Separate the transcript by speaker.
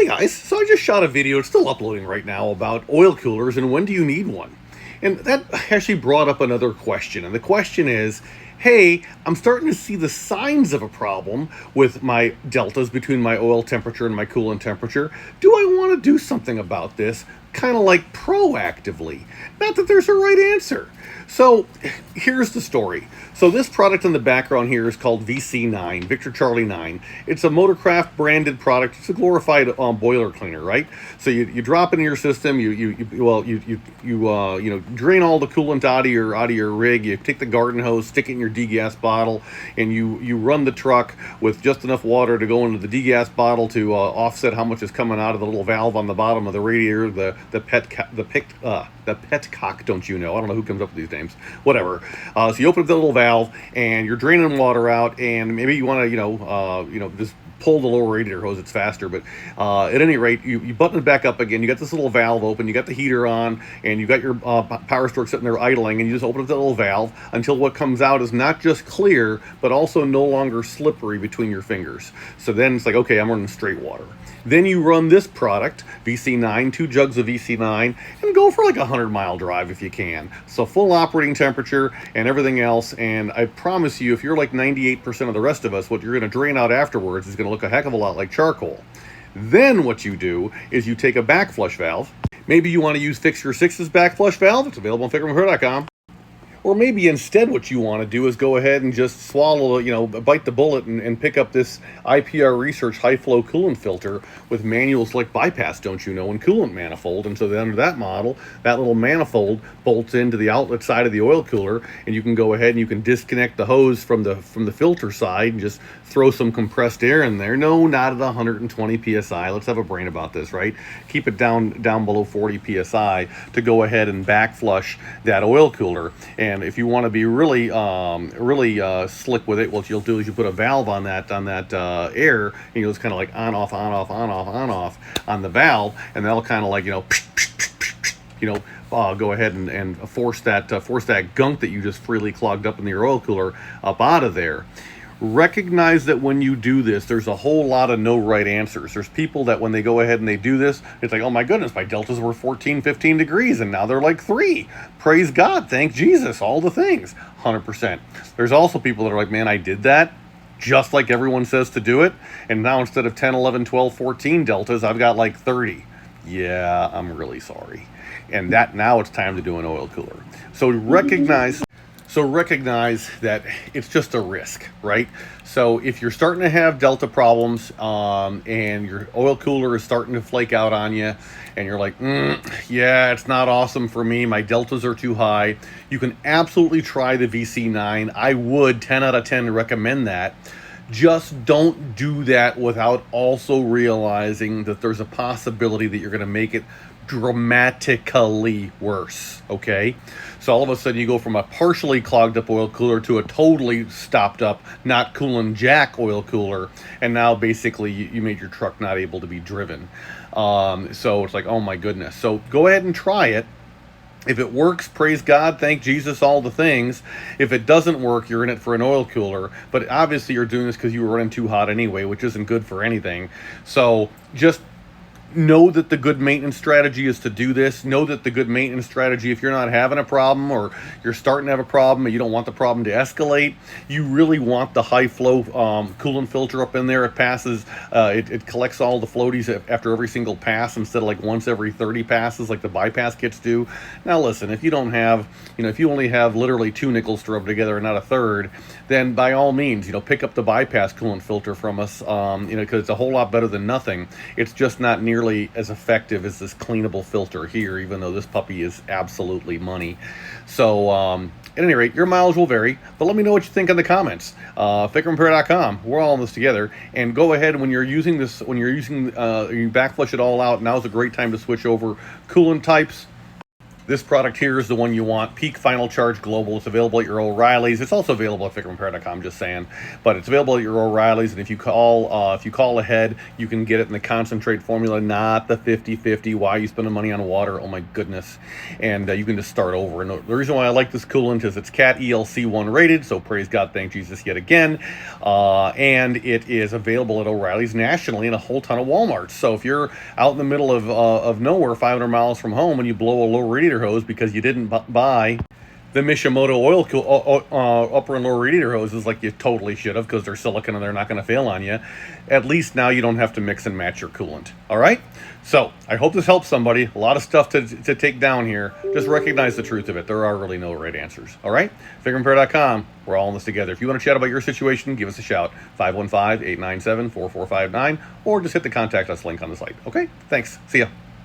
Speaker 1: Hey guys, so I just shot a video, it's still uploading right now, about oil coolers and when do you need one? And that actually brought up another question. And the question is, hey, I'm starting to see the signs of a problem with my deltas between my oil temperature and my coolant temperature. Do I want to do something about this? Kind of like proactively. Not that there's a right answer. So here's the story. So this product in the background here is called VC9, Victor Charlie 9. It's a Motorcraft branded product. It's a glorified boiler cleaner, right? So you drop it in your system. You drain all the coolant out of your rig. You take the garden hose, stick it in your degas bottle, and you run the truck with just enough water to go into the degas bottle to offset how much is coming out of the little valve on the bottom of the radiator, the petcock, don't you know? I don't know who comes up with these names. Whatever. So you open up the little valve and you're draining water out, and maybe you want to just pull the lower radiator hose. It's faster, but at any rate, you button it back up again. You got this little valve open, you got the heater on, and you got your power stroke sitting there idling, and you just open up that little valve until what comes out is not just clear, but also no longer slippery between your fingers. So then it's like, okay, I'm running straight water. Then you run this product, VC9, 2 jugs of VC9, and go for like a 100-mile drive if you can. So full operating temperature and everything else, and I promise you, if you're like 98% of the rest of us, what you're going to drain out afterwards is going to look a heck of a lot like charcoal. Then what you do is you take a back flush valve. Maybe you want to use Fix Your Six's back flush valve. It's available on FICMRepair.com. Or maybe instead what you want to do is go ahead and just swallow, bite the bullet and pick up this IPR Research high flow coolant filter with manual select bypass, don't you know, and coolant manifold. And so then under that model, that little manifold bolts into the outlet side of the oil cooler, and you can go ahead and you can disconnect the hose from the filter side and just throw some compressed air in there. No, not at 120 psi. Let's have a brain about this, right? Keep it down below 40 psi to go ahead and back flush that oil cooler. And if you want to be really slick with it, what you'll do is you put a valve on that air, and you'll just kind of like on off on the valve, and that'll kind of like go ahead and force that gunk that you just freely clogged up in your oil cooler up out of there. Recognize that when you do this, there's a whole lot of no right answers. There's people that when they go ahead and they do this, it's like, oh my goodness, my deltas were 14, 15 degrees, and now they're like 3. Praise God, thank Jesus, all the things, 100%. There's also people that are like, man, I did that just like everyone says to do it, and now instead of 10, 11, 12, 14 deltas, I've got like 30. Yeah, I'm really sorry. And that now it's time to do an oil cooler. So recognize that it's just a risk, right? So if you're starting to have delta problems and your oil cooler is starting to flake out on you, and you're like, yeah, it's not awesome for me, my deltas are too high, you can absolutely try the VC9. I would 10 out of 10 recommend that. Just don't do that without also realizing that there's a possibility that you're going to make it dramatically worse, okay? So all of a sudden you go from a partially clogged up oil cooler to a totally stopped up, not cooling jack oil cooler, and now basically you made your truck not able to be driven. So it's like, oh my goodness. So go ahead and try it. If it works, praise God, thank Jesus, all the things. If it doesn't work, you're in it for an oil cooler. But obviously you're doing this because you were running too hot anyway, which isn't good for anything. So just know that the good maintenance strategy is to do this. Know that the good maintenance strategy, if you're not having a problem or you're starting to have a problem and you don't want the problem to escalate, you really want the high flow coolant filter up in there. It passes, it collects all the floaties after every single pass instead of like once every 30 passes like the bypass kits do. Now listen, if you don't have, if you only have literally 2 nickels to rub together and not a third, then by all means, pick up the bypass coolant filter from us, because it's a whole lot better than nothing. It's just not nearly as effective as this cleanable filter here, even though this puppy is absolutely money. So at any rate, your mileage will vary, but let me know what you think in the comments. FICMRepair.com, we're all in this together, and go ahead when you're using this, you back flush it all out, now's a great time to switch over coolant types. This product here is the one you want. Peak Final Charge Global. It's available at your O'Reilly's. It's also available at FICMRepair.com, just saying. But it's available at your O'Reilly's, and if you call ahead, you can get it in the concentrate formula, not the 50/50. Why are you spending money on water? Oh my goodness. And you can just start over. And the reason why I like this coolant is it's CAT ELC1 rated, so praise God, thank Jesus yet again. And it is available at O'Reilly's nationally and a whole ton of Walmarts. So if you're out in the middle of nowhere, 500 miles from home, and you blow a low radiator hose because you didn't buy the Mishimoto upper and lower radiator hoses like you totally should have, because they're silicone and they're not going to fail on you, at least now you don't have to mix and match your coolant. All right? So I hope this helps somebody. A lot of stuff to take down here. Just recognize the truth of it. There are really no right answers. All right? FICMRepair.com. We're all in this together. If you want to chat about your situation, give us a shout. 515-897-4459, or just hit the contact us link on the site. Okay? Thanks. See ya.